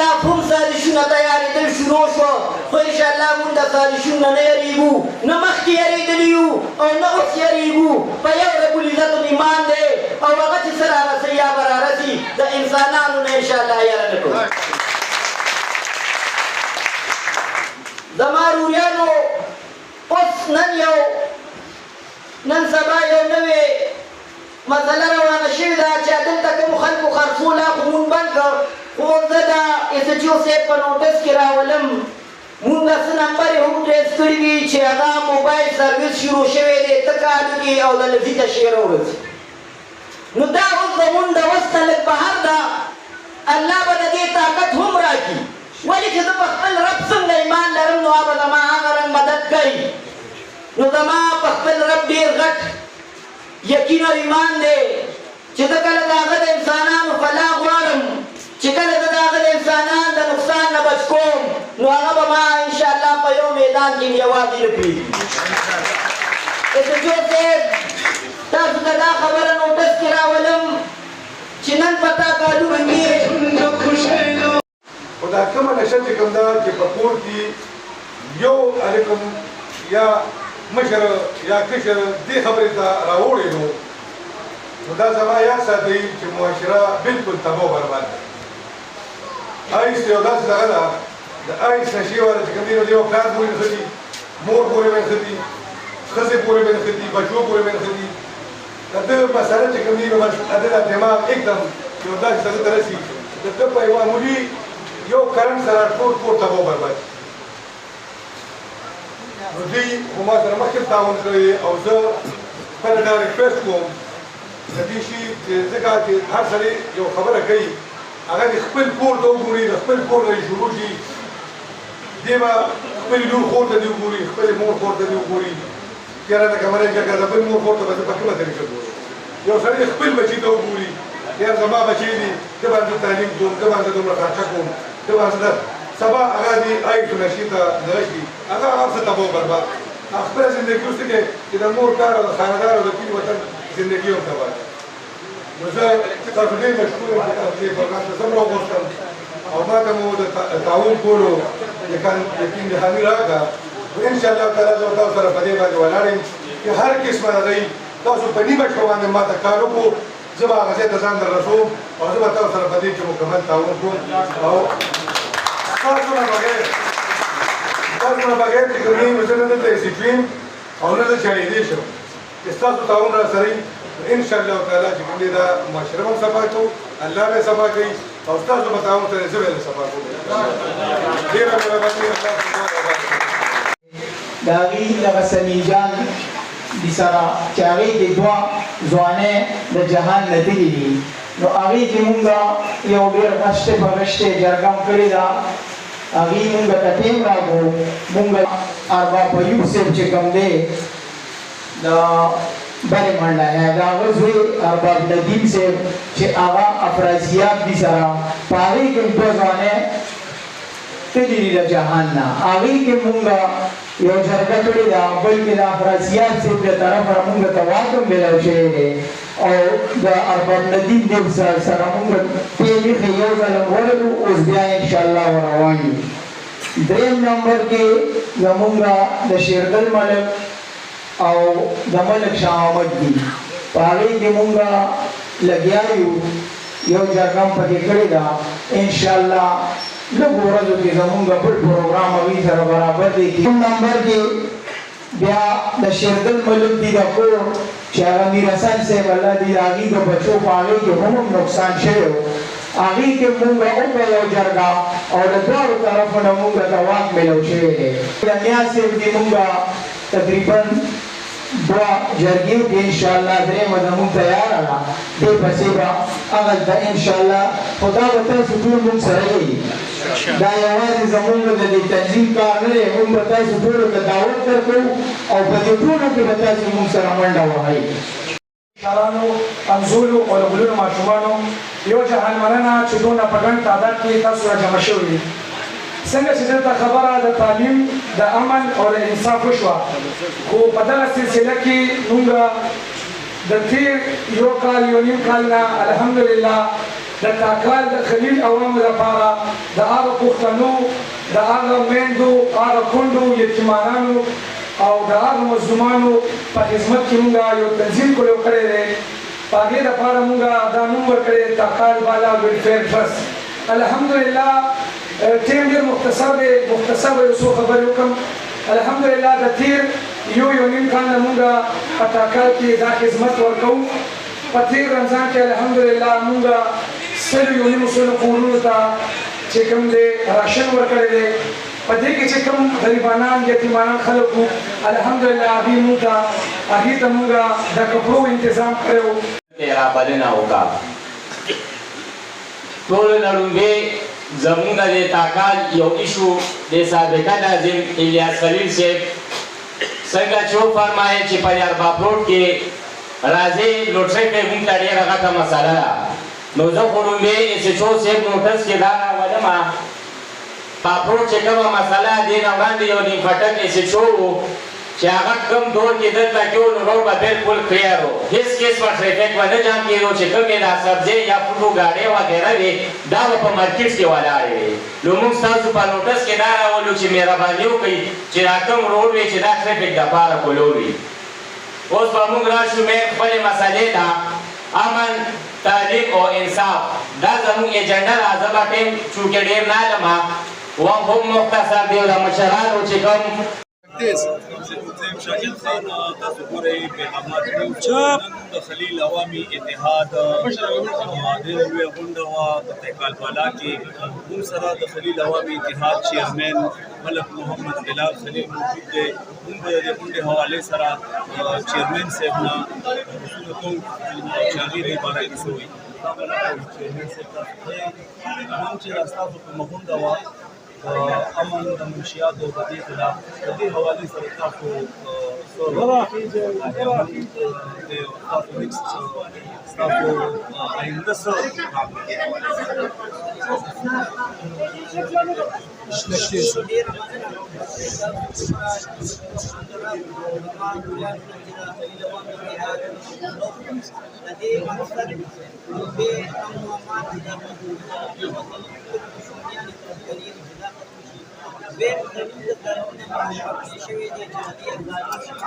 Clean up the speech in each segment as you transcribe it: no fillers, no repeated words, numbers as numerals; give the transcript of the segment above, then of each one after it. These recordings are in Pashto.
اختلاف هم سازشونه تیارېدل شروع شو خو انشاءالله مونږ د سازشونو نه یریږو نه مخکې یریدلي یو او نه اوس یریږو په یو رب العزت ایمان دی او هغه چې څه رارسوي یا به رارسي د انسانانو نه انشاءالله یره نه کوو زما روریانو اوس نن سبا یو نوې مسله روانه شوې ده چې دلته کوم خلکو خرڅول خو مونږ بند کړ خو زه د ایس ایچ او صاحب په نوټس کې راولم مونږ څه نمبر یې هم ټریس کړي دي چې هغه موبایل سروس شروع شوی دی ته کالو کې او د لفظي تشهیر ورځي نو دا اوس زمونږ د وس نه لږ بهر ده الله به د دې طاقت هم راکړي ولې چې زه په خپل رب څنګه ایمان لرم نو هغه زما هغه رنګ مدد کوي نو زما په خپل رب ډېر غټ یقین او ایمان دی چې زه کله د هغه د انسانانو فلاح غواړم چې کله زه د هغه د انسانانو د نقصان نه بچ کوم نو هغه به ما انشاءالله په یو میدان کې یوازې نه پرېږدي ایس ایچ او صاحب تاسو ته دا خبره نوټس کې راولم چې نن په تا کالونه کې خو دا کومه نشه چې کوم ده چې په کور کې یو علیکم یا مشر یا کشر دې خبرې ته راوړی نو دا زما یاد ساتئ چې معاشره بلکل تباه و برباد ده آیس یو داسې دغه ده د آیس نشې والا چې کوم دی نو د یو پلار پورې نښتي مور پورې به نښتي ښځې پورې به نښتي بچو پورې به نښتي د ده مسله چې کوم دی نو بس د ده د دماغ एकदम یو داسې دغه ته رسي د ده په یو معمولي یو کرنټ سره ټول کور تباه و برباد نو دوی خو ما سره مخکې تعاون کړی دی او زه خپله دا ریکویسټ کوم د دې شي چې ځکه چې هر سړی یو خبره کوي هغه د خپل کور ته وګوري د خپل کور نه شروع شي دې به خپلې لور خور ته دې وګوري خپلې مور خور ته دې وګوري یاره لکه مرۍ که د بل مور خور ته به زه په کومه طریقه ګورم یو سړی خپل بچي ته وګوري یاره زما بچی دي ده باندې تعلیم کوم ده باندې دومره خرچه کوم ده باندې سبا هغه دې آیټ نشي ته دغه شي هغه هر څه تباه برباد خپله زندګي اوس کې چې د مور کار او د خانهدار او د کلي وطن زندګي هم تباه ده نو زه تاسو ډېر مشکور یم چې تاسو دې پروګرام ته زه راوغوښتم او ما ته مو د تعاون کولو یقین دهاني راکړه نو انشاءالله تعالی زه تاسو سره په دې باندې ولاړ یم چې هر قسمه هغوی تاسو په نیمه شپه باندې ما ته کار وکړو زه به هغه ځای ته ځان در رسوم او زه به تاسو سره په دې کې مکمل تعاون کوم او تاسو نه بغیر چې کوم نو زه نه دلته ایسیټ او نه زه چاړېدی شم چې ستاسو تعاون را سره انشاءالله تعالی چې کوم دی دا معاشره هم صفا کوو الله به صفا کوي او ستاسو په تعاون سره زه به یې صفا کوم ډېره مهرباني الله د هغې دغه سمیع جان دي سره چې هغې کې دوه ځوانۍ د جهان نه تللي دي نو هغې کې مونږ یو ډېر غشتې په غشتې جرګه هم کړې ده هغې مونږ ته ټیم راکړو مونږ ارباب ایوب صاحب چې کوم دی د بلې منډه د هغه زوی ارباب ندیم صاحب چې هغه افرازیات دي سره په هغې کې دوه ځوانۍ تللي دي د جهان نه هغې کې مونږ یو جرګه کړې ده بلکې د افرازیات صاحب له طرفه مونږ ته واک هم میلاو شوی دی او د ارباب ندیم دیو سره مونږ پیلېخې یو ځل ولرو اوس بیا انشاءالله روان یو درېیم نمبر کې زمونږ د شیرګل ملک او د ملک شاه احمد دي په هغې کې مونږ لګیا یو یو جرګه هم پکې کړې ده انشاءالله لږو ورځو کې زمونږ بل پروګرام هغوی سره برابر دی کوم نمبر کې بیا د شیرګل ملک دي د کور چې هغه میرحسن صاحب الله دې د هغې د بچو په هغې کې هم نقصان شوی و هغې کې مونږ وکړه یو جرګه او د دواړو طرفو نه مونږ ته واک میلاو شوی دی د نیا صاحب دې مونږ تقریبا دوه جرګې کې انشاءالله درېیمه زمونږ تیاره ده دې پسې به هغلته انشاءالله خو دا به تاسو ټول مونږ سره یې دا یوازې زمونږ د دې تنظیم کار نه دی مونږ به تاسو ټولو ته دعوت درکړو او په دې ټولو کې به تاسو مونږ سره منډه وهئ شارانو انزولو او لغلونو ماشومانو یو جهان مننه چې دونه په ګڼ تعداد کې تاسو را جمع شوي څنګه چې دلته خبره د تعلیم د امن او د انصاف وشوه خو په دغه سلسله کې موږ د تیر یو کال یو نیم کال نه الحمدلله د کاکال د خلیل عوامو لپاره د هغه پښتنو د هغه میندو هغه کونډو یتیمانانو او د هغه مظلومانو په خدمت کې موږ یو تنظیم کړی دی په هغې دپاره موږ دا نوم ورکړی دی تاکال بالا ویلفیر ټرست الحمدلله ټیم ډېر مختصر دی مختصر به یو څو خبرې وکړم الحمدلله د تیر یو نیم کال نه موږ په تاکال کې دا خدمت ورکوو په تیر رمضان کې الحمدلله موږ 100 کورونو ته چې کوم دی راشن ورکړی دی په دې کې چې کوم غریبانان یتیمانان خلک وو الحمدلله هغې ته موږ د کپړو انتظام کړی و رابلنه وکړه ټولو نه لومړی زموږ د تاکال یو ایشو د سابقه ناظم الیاس خلیل صاحب څنګه چې وفرمایل چې په یارباب روډ کې راځئ لوټرۍ کوي موږ ته ډېره غټه مسله ده نو زه خو لومړی ایس ایچ او صاحب نوټس کې دا راولمه باب روډ چې کومه مسله دې نه وړاندې یو نیم پټک ایس ایچ او و چې هغه کوم دور کې دلته کې و نو روډ به بلکل کلیر و هېڅ کیس به ټریفک به نه جام کېدو چې کومې دا سبزۍ یا فروټو ګاډۍ وغیره وې دا به په مارکېټ کې ولاړې وې نو موږ ستاسو په نوټس کې دا راولو چې مهرباني وکړئ چې دا کوم روډ وي چې دا ټریفک دپاره کلور وي اوس به موږ راشو مې خپلې مسلې ته امن تعلیم او انصاف دا زموږ ایجنډه ده زه به ټیم چونکې ډېر نه لمه وخت هم مختصر دی او د مشرانو چې کوم شاکر خان تاسو ګورئ پیغامات نن د خلیل عوامي اتحاد ډېره لویه غونډه وه په تهکال بالا کې موږ سره د خلیل عوامي اتحاد چیرمین ملک محمد بلال خلیل موجود دی موږ د دې غونډې حوالې سره چیرمین صاحب نه پوښتنه کوو چې هغې دې باره کې څه وایي چیرمین صاحب تاسو نن چې دا ستاسو کومه غونډه وه امن د منشیاتو د دې خلاف د دې حوالې سره تاسو آینده څه ویم زمین د قانون محکمې شوی دی چې د دې افغاني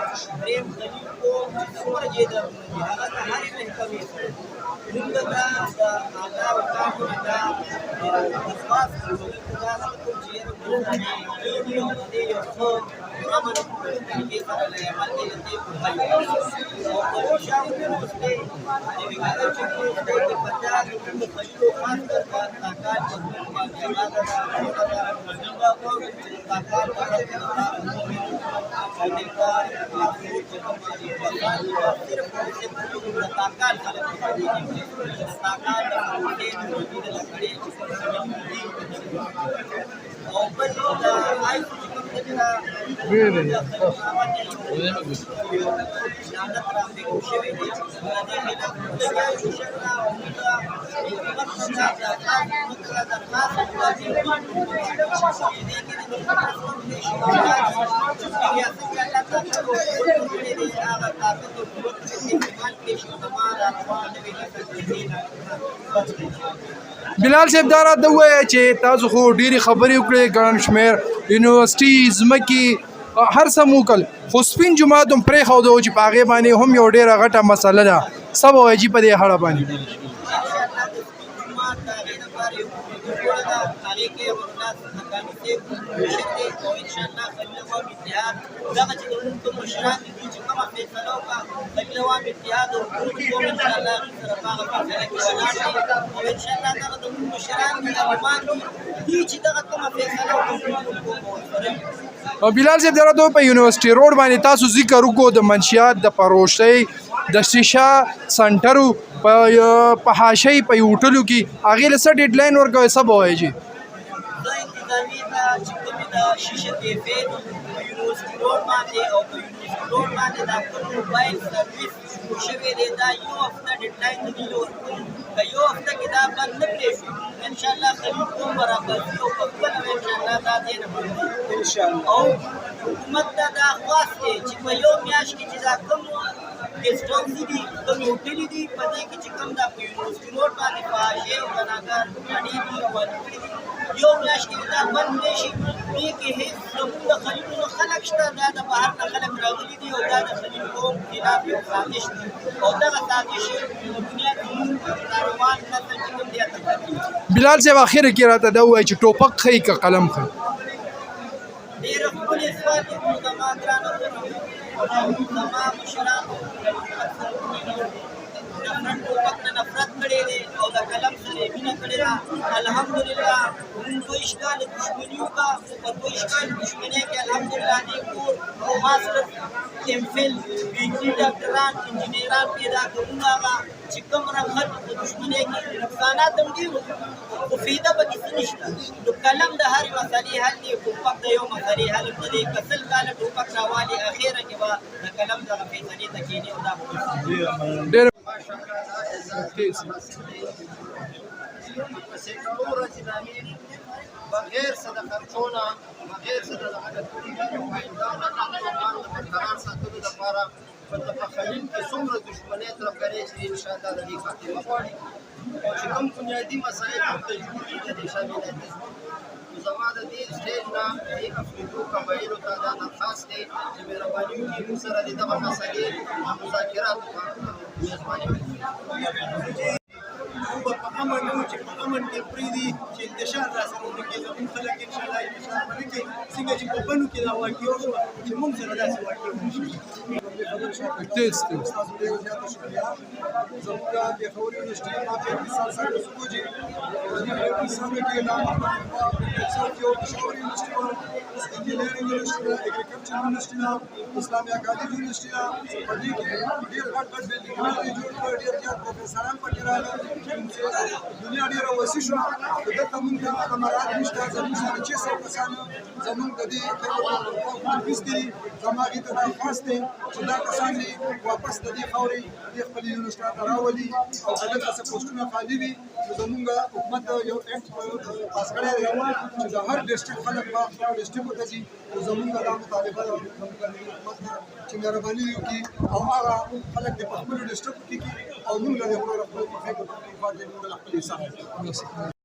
دریم دلیل کو څومره جیدرونه دي هغه د هرې محکمې سره موږ دا د آداب و قانون دا اساس کوو دا کوم چې یو دې یو څه امن طریقې سره له عمل کې دې کوي او د شاو د مسلې د ویګارو چې کوم دې په تاسو د خلکو خاص کر تاکات د باندې بلال صاحب دا راته ووایه چې تاسو خو ډېرې خبرې وکړې ګڼ شمېر یونیورسټي ځمکې هر څه مو وکړل خو سپین جومات هم پرېښودو چې په هغې باندې هم یو ډېره غټه مسله ده څه به وایي په دې اړه باندې دغه چې موږ کوم مشران دي چې کومه فیصله وکړه خلیل عوامي اتحاد او ټول ان شاء الله سره هغه فیصله کې ولاړ شي او ان شاء الله دغه د مشران دي عالمان دي چې دغه کومه فیصله وکړي بلال صاحب دا راته په یونیورسټي روډ باندې تاسو ذکر وکړو د منشیات د پروشۍ د شیشه سنټرو په حاشۍ په هوټلو کې هغې له څه ډیډلاین ورکوئ څه به وایي زه انتظامي ته چې کومې د شیشه کیفې په یونیورسټي روډ باندې او په یونیورسټي روډ باندې دا کوم موبایل سرویس شوی دی دا یو هفته ډیډلاین نه دي ورکړی که یو هفته کې دا بند نه پرېږدي انشاءالله خلیل کوم برابر وي او په خپله به انشاءالله دا ځای نه بندوي او حکومت ته دا خواست دی چې په یو میاشت کې چې دا کوم ګیسټ هاوسي دي کوم هوټلې دي په دې کې چې کوم دا په یونیورسټي روډ باندې په حاشیې او بناګار ګاډۍ دي او والګړي دي یو میاشت کې دا بند نه شي دې کې هېڅ زموږ د خلیلونو خلک شته دا د بهر نه خلک راغلي دي او دا د خلیل قوم خلاف یو سازش دی او دغه سازش د بنیاد زموږ ناروان نسل چې کوم دی بلال صاحب اخر کې راته دا وایي چې ټوپک ښیي که قلم ښیي ډېر ښکلې سوال دی خو زما ګرانو زما مشرانو نفرت ټوپک نه نفرت کړی دی او د قلم سره یې مینه کړې ده الحمدلله مونږ 2 کاله دښمني وکړه خو په 2 کاله دښمنۍ کې الحمدلله دې کور او ماسټر MPhil PhD ډاکټران انجینران پیدا کوو هغه چې کوم رنګ په دښمنۍ کې نقصانات هم ډېر خو فایده پکې څه نشته نو قلم د هرې مسلې حل دی ټوپک د یو مسلې حل نه دی که 100 کاله ټوپک راوالي اخره کې به د قلم دغه فیصلې ته کښېني او دا به ډېر بغیر څه د خرڅونه بغیر څه د دغه کړي برقرار ساتلو لپاره په خلیل کې څومره دښمنۍ طرفداري چې انشاءالله د دې خاتمه غواړي او چې کوم بنیادي مسایل ورته جوړ دي د شامل دي زما د دې سټیج نه د افریقا قبایلو ته دا درخواست دی چې مهرباني وکړي موږ سره د دغه مسلې مذاکرات وکړي په امن نه چې په امن کې پریدي چې انتشار راسره وکړي زموږ خلک ان شاء الله انتشار وکړي څنګه چې په بنو کې دا واقعي شو چې موږ سره داسې واقعي وشي تیز تیز زموږ د خوري یونیورسيټي ما په مثال سره سوچي د اسلامي کې نام یو خوري یونیورسيټي انجینرینګ یونیورسيټي اګریکلچر یونیورسيټي اسلامي کالج یونیورسيټي په دې کې ډېر غټ بلډینګونه جوړ کړل ډېر زیات پروفیسوران پکې راغلي دنیا ډېره وسیع شوه دلته موږ د مراد نشته زموږ سره 600 کسان زموږ د دې تدریس دي زما هغې ته درخواست دی چې دا کسان دي واپس د دې خاورې دې خپلې یونیورسټۍ ته راولي او دلته څه پوسټونه خالي وي نو زموږ حکومت یو اکټ پاس کړی دی چې د هر ډسټرکټ خلک به خپلو ډسټرکټو ته ځي نو زموږ دا مطالبه ده زموږ د حکومت نه چې مهرباني وکړي او هغه خلک دې په خپلو ډسټرکټو کې کړي او موږ له خپلو خپل موږ له خپل حساب